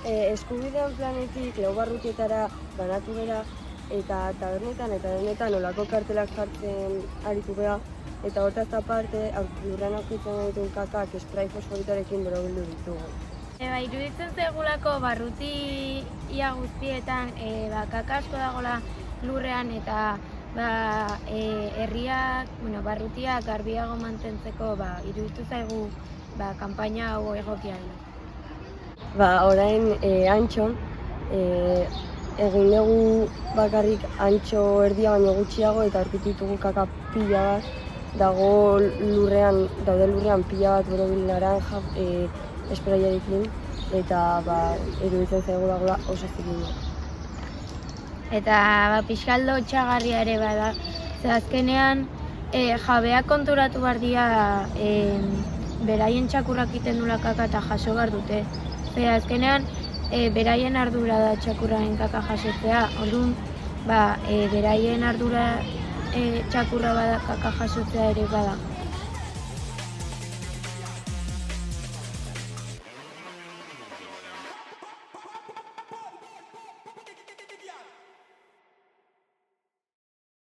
Eskubideen planetik lau barrutietara banatu gara, eta tabernetan olako kartelak jartzen aritu gara, eta hortaz aparte, lurrean aurkitzen dituen kakak esprai fosforitarekin borobildu ditugu. Iruditzen zegulako barruti ia guztietan kaka asko dagoela lurrean eta herriak, barrutiak garbiago mantentzeko iruditu zaigu kanpaina hau egokia dela. Orain Antxon, egin dugu bakarrik antxo erdia baino gutxiago eta aurkitu ditugu kaka pila bat, daude lurrean pila bat borobil naranja espraiarekin, eta iruditzen zaigu dagoela oso zikina. Eta pixkaldo txagarria ere bada, ze azkenean jabeak konturatu behar dira beraien txakurrak iten dula kaka eta jaso behar dute. Ze azkenean beraien ardura da txakurraren kaka jasotzea, orduan beraien ardura txakurra bada kaka jasotzea ere bada.